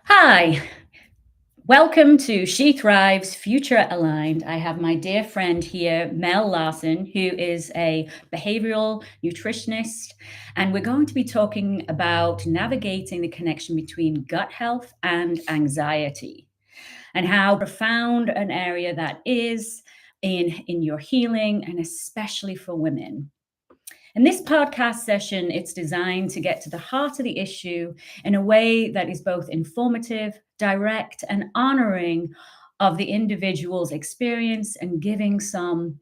Hi, welcome to She Thrives Future Aligned. I have my dear friend here, Mel Larson, who is a behavioral nutritionist, and we're going to be talking about navigating the connection between gut health and anxiety and how profound an area that is in your healing and especially for women. In this podcast session, it's designed to get to the heart of the issue in a way that is both informative, direct, and honoring of the individual's experience and giving some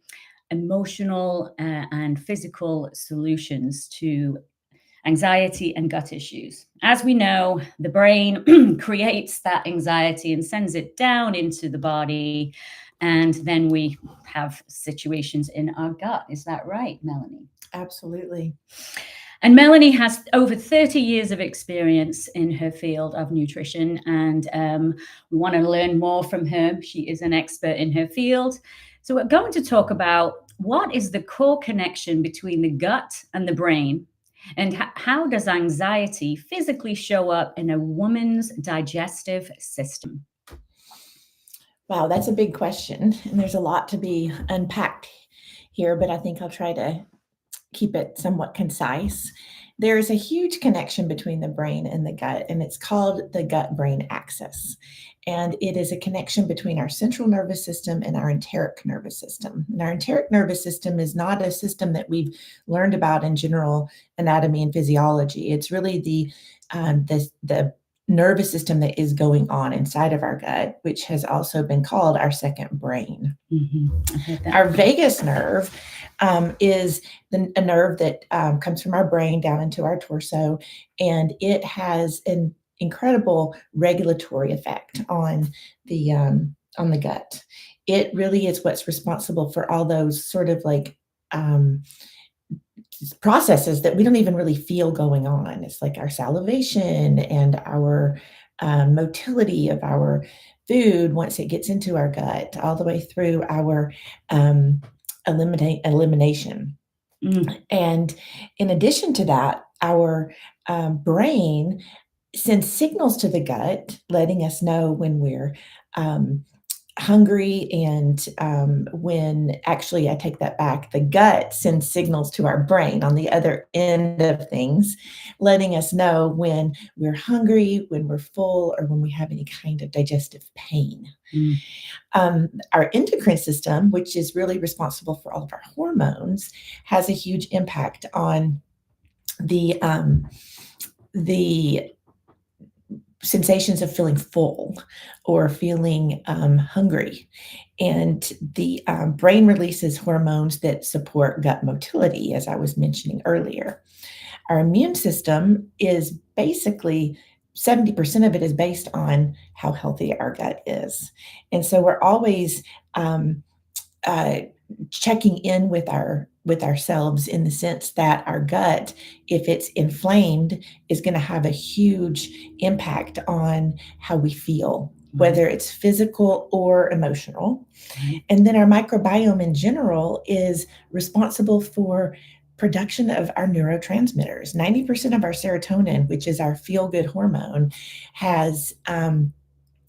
emotional and physical solutions to anxiety and gut issues. As we know, the brain creates that anxiety and sends it down into the body, and then we have situations in our gut. Is that right, Melanie? Absolutely. And Melanie has over 30 years of experience in her field of nutrition, and we want to learn more from her. She is an expert in her field. So, we're going to talk about what is the core connection between the gut and the brain, and how does anxiety physically show up in a woman's digestive system? Wow, that's a big question. And there's a lot to be unpacked here, but I think I'll try to keep it somewhat concise. There is a huge connection between the brain and the gut, and it's called the gut brain axis. And it is a connection between our central nervous system and our enteric nervous system. And our enteric nervous system is not a system that we've learned about in general anatomy and physiology. It's really the nervous system that is going on inside of our gut, which has also been called our second brain. Mm-hmm. Our vagus nerve is a nerve that comes from our brain down into our torso, and it has an incredible regulatory effect on the gut. It really is what's responsible for all those sort of like processes that we don't even really feel going on. It's like our salivation and our motility of our food once it gets into our gut, all the way through our elimination. And in addition to that, our brain sends signals to the gut, letting us know when we're hungry, and when actually I take that back, the gut sends signals to our brain on the other end of things, letting us know when we're hungry, when we're full, or when we have any kind of digestive pain. Our endocrine system, which is really responsible for all of our hormones, has a huge impact on the sensations of feeling full or feeling hungry. And the brain releases hormones that support gut motility, as I was mentioning earlier. Our immune system is basically 70% of it is based on how healthy our gut is. And so we're always checking in with ourselves, in the sense that our gut, if it's inflamed, is going to have a huge impact on how we feel, whether it's physical or emotional. And then our microbiome in general is responsible for production of our neurotransmitters. 90% of our serotonin, which is our feel-good hormone, has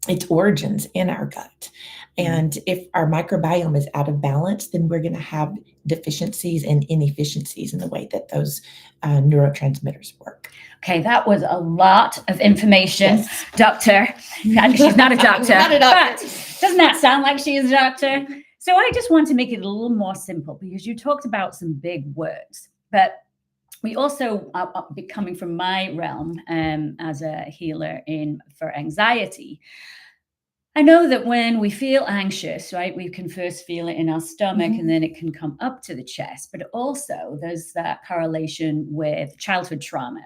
its origins in our gut. And if our microbiome is out of balance, then we're going to have deficiencies and inefficiencies in the way that those neurotransmitters work. Okay, that was a lot of information, Yes. Doctor. And she's not a doctor. Not a doctor. But doesn't that sound like she is a doctor? So I just want to make it a little more simple, because you talked about some big words, but we also are coming from my realm as a healer for anxiety. I know that when we feel anxious, right, we can first feel it in our stomach, and then it can come up to the chest. But also there's that correlation with childhood trauma.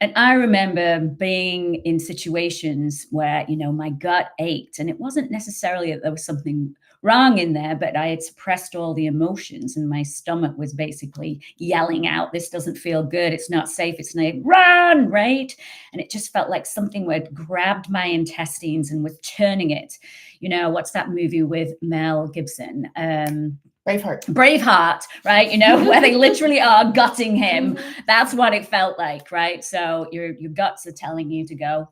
And I remember being in situations where, my gut ached, and it wasn't necessarily that there was something wrong in there, but I had suppressed all the emotions, and my stomach was basically yelling out, this doesn't feel good. It's not safe. It's not, run, right? And it just felt like something had grabbed my intestines and was turning it. What's that movie with Mel Gibson? Braveheart, right? Where they literally are gutting him. That's what it felt like, right? So your guts are telling you to go,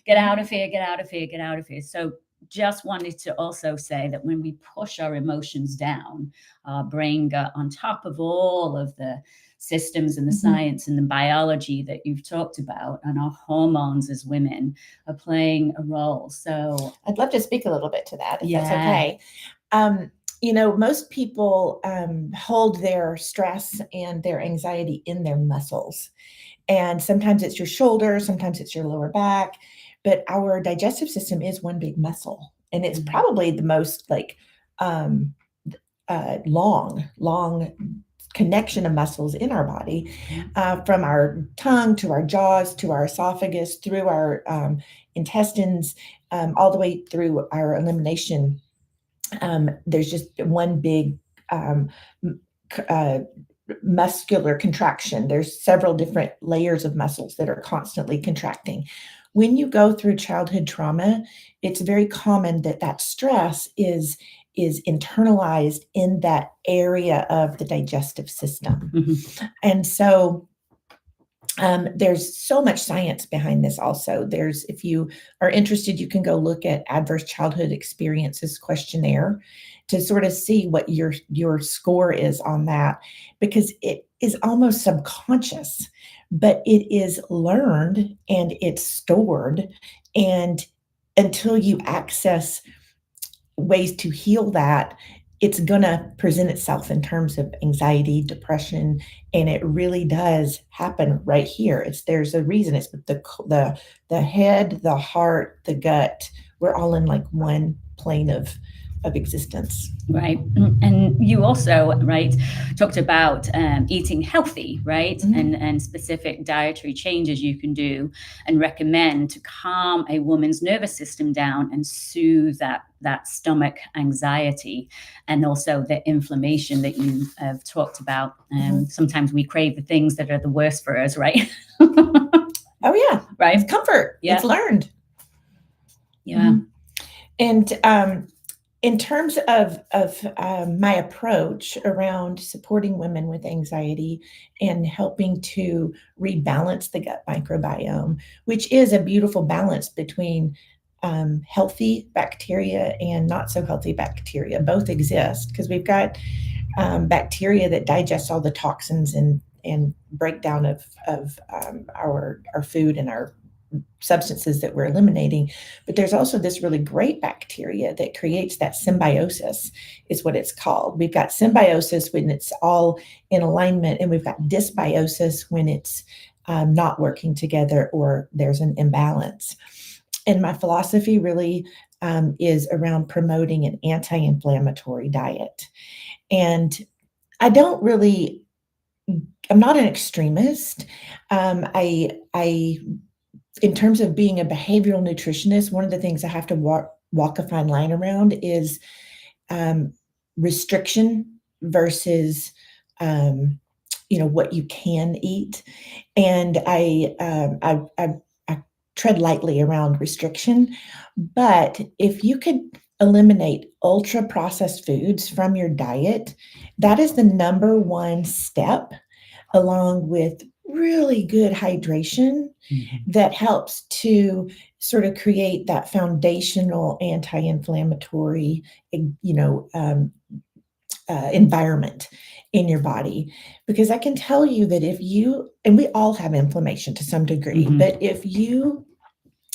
get out of here, get out of here, get out of here. So just wanted to also say that when we push our emotions down, our brain got on top of all of the systems and the science and the biology that you've talked about, and our hormones as women are playing a role. So I'd love to speak a little bit to that, if that's okay. Most people hold their stress and their anxiety in their muscles. And sometimes it's your shoulder, sometimes it's your lower back, but our digestive system is one big muscle. And it's probably the most long connection of muscles in our body, from our tongue to our jaws to our esophagus, through our intestines, all the way through our elimination. There's just one big muscular contraction. There's several different layers of muscles that are constantly contracting. When you go through childhood trauma, it's very common that stress is internalized in that area of the digestive system. And so there's so much science behind this also. If you are interested, you can go look at Adverse Childhood Experiences questionnaire to sort of see what your score is on that, because it is almost subconscious, but it is learned and it's stored. And until you access ways to heal that, it's going to present itself in terms of anxiety, depression, and it really does happen right here. There's a reason. It's the head, the heart, the gut. We're all in like one plane of existence. Right. And you also, right, talked about eating healthy, right? And specific dietary changes you can do and recommend to calm a woman's nervous system down and soothe that stomach anxiety, and also the inflammation that you have talked about. Sometimes we crave the things that are the worst for us, right? Oh yeah. Right. It's comfort. Yeah. It's learned. Yeah. And in terms of my approach around supporting women with anxiety and helping to rebalance the gut microbiome, which is a beautiful balance between healthy bacteria and not so healthy bacteria. Both exist, because we've got bacteria that digest all the toxins and breakdown of our food and our substances that we're eliminating. But there's also this really great bacteria that creates that symbiosis, is what it's called. We've got symbiosis when it's all in alignment, and we've got dysbiosis when it's not working together or there's an imbalance. And my philosophy really is around promoting an anti-inflammatory diet. And I'm not an extremist. In terms of being a behavioral nutritionist, one of the things I have to walk a fine line around is restriction versus what you can eat. And I tread lightly around restriction. But if you could eliminate ultra processed foods from your diet, that is the number one step, along with really good hydration, that helps to sort of create that foundational anti-inflammatory, environment in your body. Because I can tell you that and we all have inflammation to some degree, but if you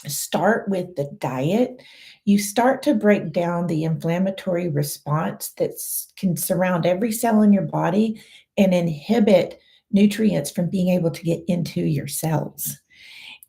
start with the diet, you start to break down the inflammatory response that can surround every cell in your body and inhibit nutrients from being able to get into your cells.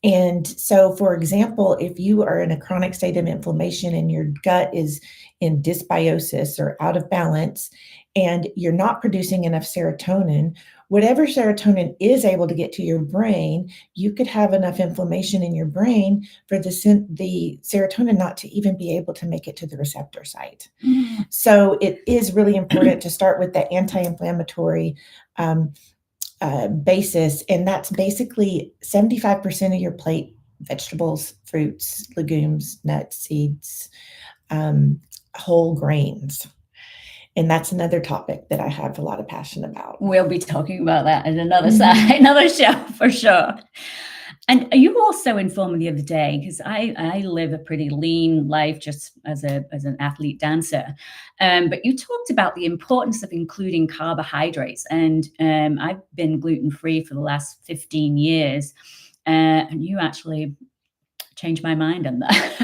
And so, for example, if you are in a chronic state of inflammation and your gut is in dysbiosis or out of balance, and you're not producing enough serotonin, whatever serotonin is able to get to your brain, you could have enough inflammation in your brain for the serotonin not to even be able to make it to the receptor site. So it is really important to start with the anti-inflammatory basis, and that's basically 75% of your plate: vegetables, fruits, legumes, nuts, seeds, whole grains. And that's another topic that I have a lot of passion about. We'll be talking about that in another side, another show for sure. And you also informed me the other day, because I live a pretty lean life just as an athlete dancer, but you talked about the importance of including carbohydrates, and I've been gluten-free for the last 15 years, and you actually changed my mind on that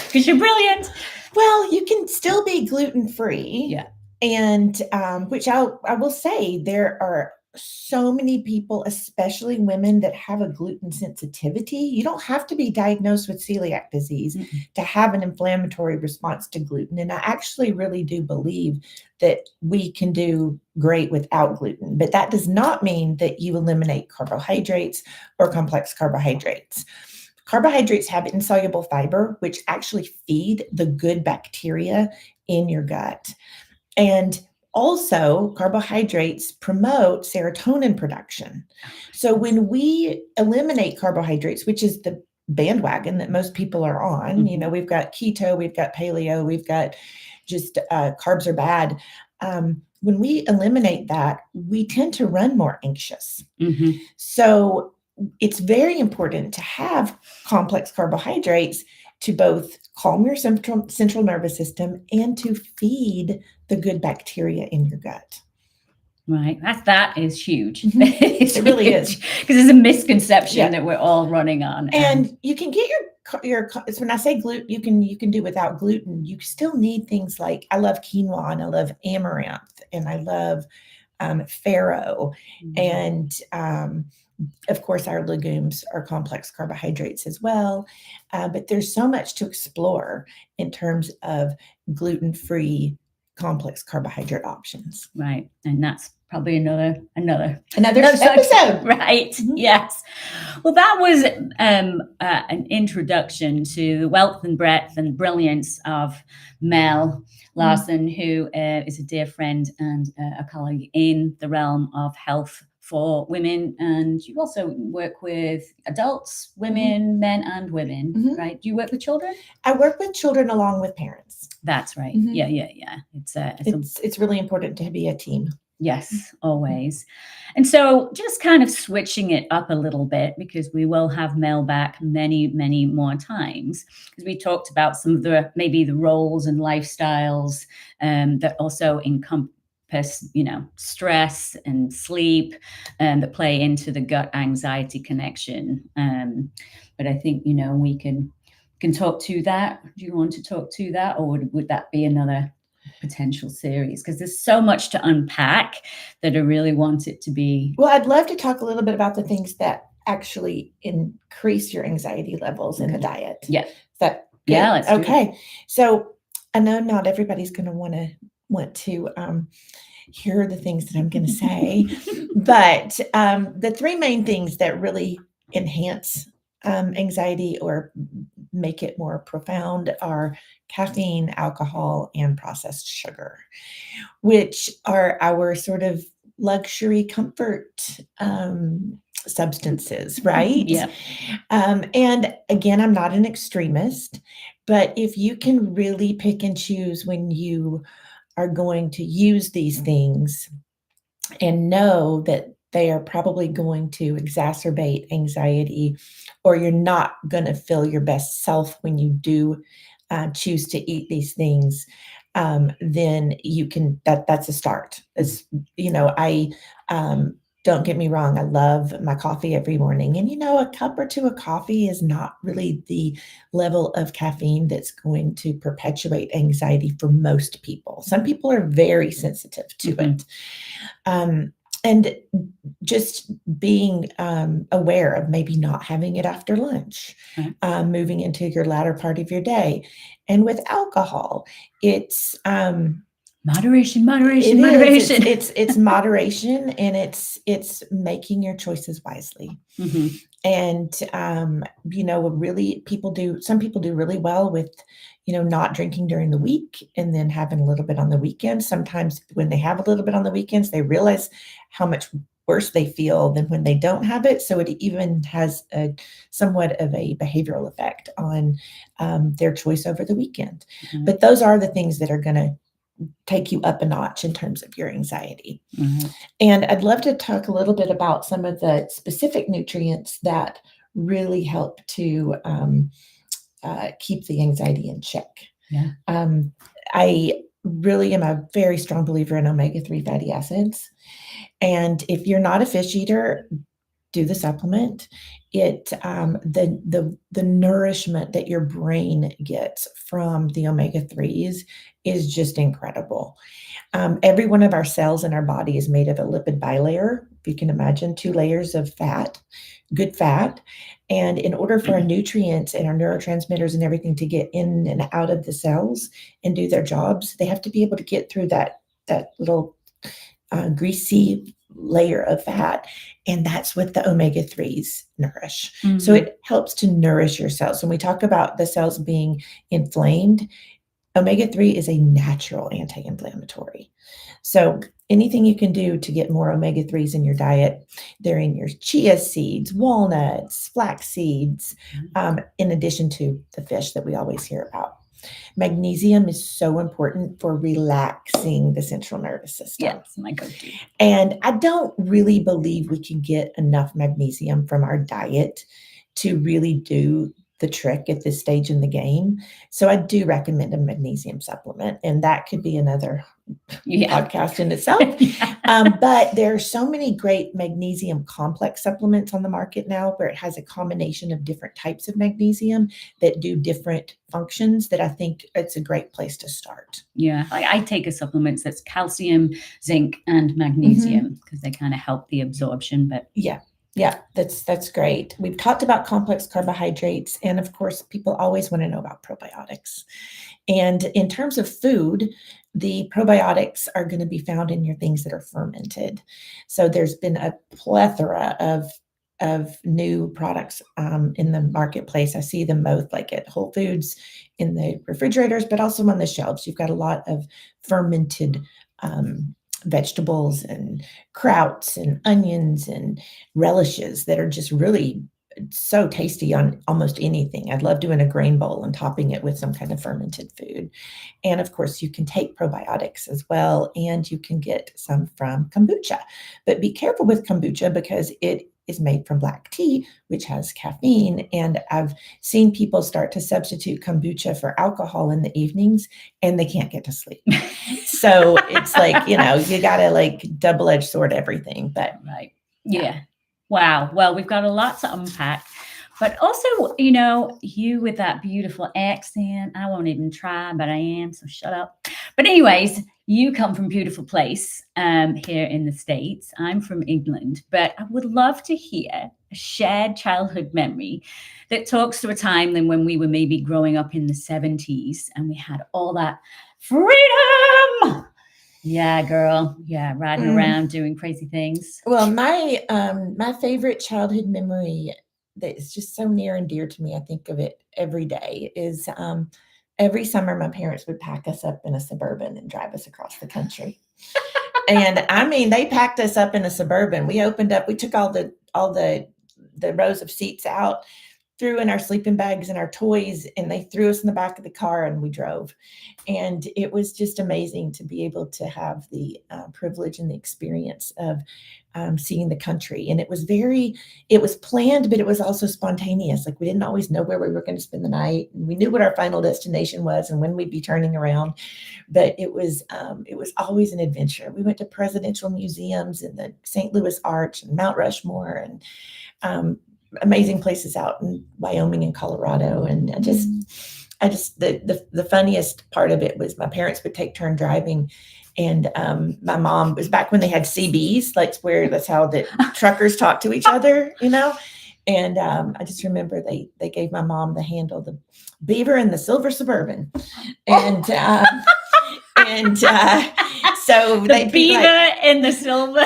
because you're brilliant. Well, you can still be gluten-free. Yeah. And which I will say, there are so many people, especially women, that have a gluten sensitivity. You don't have to be diagnosed with celiac disease to have an inflammatory response to gluten. And I actually really do believe that we can do great without gluten, but that does not mean that you eliminate carbohydrates or complex carbohydrates. Carbohydrates have insoluble fiber, which actually feed the good bacteria in your gut. And also, carbohydrates promote serotonin production. So when we eliminate carbohydrates, which is the bandwagon that most people are on, we've got keto, we've got paleo, we've got just carbs are bad. When we eliminate that, we tend to run more anxious. So it's very important to have complex carbohydrates to both calm your central nervous system and to feed the good bacteria in your gut. Right. That is huge. It really is. Because there's a misconception that we're all running on. And you can get your when I say gluten, you can do without gluten. You still need things like, I love quinoa and I love amaranth and I love farro. And of course, our legumes are complex carbohydrates as well. But there's so much to explore in terms of gluten-free complex carbohydrate options. Right. And that's probably another episode. Right. Yes. Well, that was an introduction to the wealth and breadth and brilliance of Mel Larson, who is a dear friend and a colleague in the realm of health for women. And you also work with adults, women, men and women, right? Do you work with children? I work with children along with parents. That's right. Yeah. It's really important to be a team. Yes, always. And so just kind of switching it up a little bit, because we will have Mel back many, many more times, because we talked about some of maybe the roles and lifestyles that also encompass, stress and sleep that play into the gut anxiety connection. But I think, we can talk to that. Do you want to talk to that, or would that be another potential series? Because there's so much to unpack that I really want it to be. Well, I'd love to talk a little bit about the things that actually increase your anxiety levels in the diet. Yeah. Let's do it. So I know not everybody's going to want to hear the things that I'm going to say, but the three main things that really enhance anxiety or make it more profound are caffeine, alcohol, and processed sugar, which are our sort of luxury comfort substances, right? Yeah. And again, I'm not an extremist, but if you can really pick and choose when you are going to use these things and know that they are probably going to exacerbate anxiety, or you're not going to feel your best self when you do choose to eat these things, then you can, that's a start. I don't get me wrong, I love my coffee every morning. And, a cup or two of coffee is not really the level of caffeine that's going to perpetuate anxiety for most people. Some people are very sensitive to it. And just being aware of maybe not having it after lunch, moving into your latter part of your day. And with alcohol, it's moderation. It's moderation, and it's making your choices wisely. And some people do really well with not drinking during the week and then having a little bit on the weekends. Sometimes when they have a little bit on the weekends, they realize how much worse they feel than when they don't have it. So it even has somewhat of a behavioral effect on their choice over the weekend. But those are the things that are going to take you up a notch in terms of your anxiety. Mm-hmm. And I'd love to talk a little bit about some of the specific nutrients that really help to keep the anxiety in check. Yeah. I really am a very strong believer in omega-3 fatty acids. And if you're not a fish eater, do the supplement. The nourishment that your brain gets from the omega-3s is just incredible. Every one of our cells in our body is made of a lipid bilayer. If you can imagine 2 layers of fat, good fat. And in order for our nutrients and our neurotransmitters and everything to get in and out of the cells and do their jobs, they have to be able to get through that little greasy layer of fat. And that's what the omega-3s nourish. Mm-hmm. So it helps to nourish your cells. When we talk about the cells being inflamed, omega-3 is a natural anti-inflammatory. So anything you can do to get more omega-3s in your diet, they're in your chia seeds, walnuts, flax seeds, in addition to the fish that we always hear about. Magnesium is so important for relaxing the central nervous system. Yes, my go-to. And I don't really believe we can get enough magnesium from our diet to really do the trick at this stage in the game. So I do recommend a magnesium supplement, and that could be another podcast in itself. But there are so many great magnesium complex supplements on the market now where it has a combination of different types of magnesium that do different functions that I think it's a great place to start. Yeah, I take a supplement that's calcium, zinc, and magnesium because they kind of help the absorption. But yeah, that's great. We've talked about complex carbohydrates, and of course, people always want to know about probiotics. And in terms of food, the probiotics are going to be found in your things that are fermented. So there's been a plethora of new products in the marketplace. I see them both like at Whole Foods in the refrigerators, but also on the shelves. You've got a lot of fermented vegetables and krauts and onions and relishes that are just really so tasty on almost anything. I'd love doing a grain bowl and topping it with some kind of fermented food. And of course, you can take probiotics as well, and you can get some from kombucha. But be careful with kombucha because it is made from black tea, which has caffeine. And I've seen people start to substitute kombucha for alcohol in the evenings, and they can't get to sleep. So it's like, you got to like double-edged sword everything. But right. Yeah. Wow. Well, we've got a lot to unpack. But also, you with that beautiful accent, I won't even try, but I am, so shut up. But anyways, you come from a beautiful place here in the States. I'm from England, but I would love to hear a shared childhood memory that talks to a time when we were maybe growing up in the 70s and we had all that freedom. Yeah, girl. Yeah, riding around doing crazy things. Well, my favorite childhood memory that is just so near and dear to me, I think of it every day, is every summer my parents would pack us up in a Suburban and drive us across the country. And I mean, they packed us up in a Suburban. We took all the rows of seats out, threw in our sleeping bags and our toys, and they threw us in the back of the car and we drove. And it was just amazing to be able to have the privilege and the experience of seeing the country. And it was planned, but it was also spontaneous. Like we didn't always know where we were going to spend the night. And we knew what our final destination was and when we'd be turning around. But it was always an adventure. We went to presidential museums and the St. Louis Arch and Mount Rushmore and amazing places out in Wyoming and Colorado. And the funniest part of it was my parents would take turn driving. And my mom was back when they had CBs, that's how the truckers talk to each other, And I just remember they gave my mom the handle, the Beaver and the Silver Suburban. And, so the Beaver and the Silver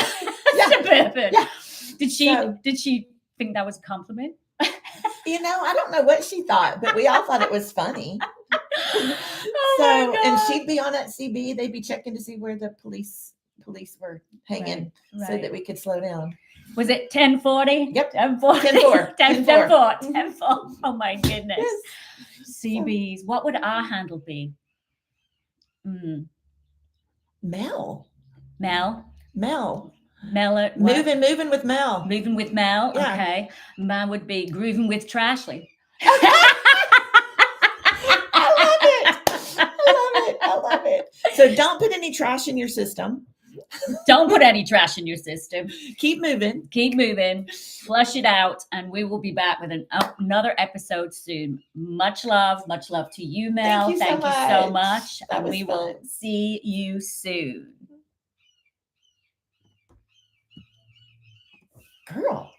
Suburban. Yeah. Did she think that was a compliment? I don't know what she thought, but we all thought it was funny. And she'd be on that CB. They'd be checking to see where the police were hanging so that we could slow down. Was it 1040? Yep. 10-4. 10-4. 10-4. Oh my goodness. Yes. CBs. What would our handle be? Mel. Mel. Mel. Mel. Moving with Mel. Moving with Mel. Yeah. Okay. Mine would be grooving with Trashley. I love it. So don't put any trash in your system. Don't put any trash in your system. Keep moving. Keep moving. Flush it out. And we will be back with another episode soon. Much love to you, Mel. Thank you so much. And we will see you soon. Girl.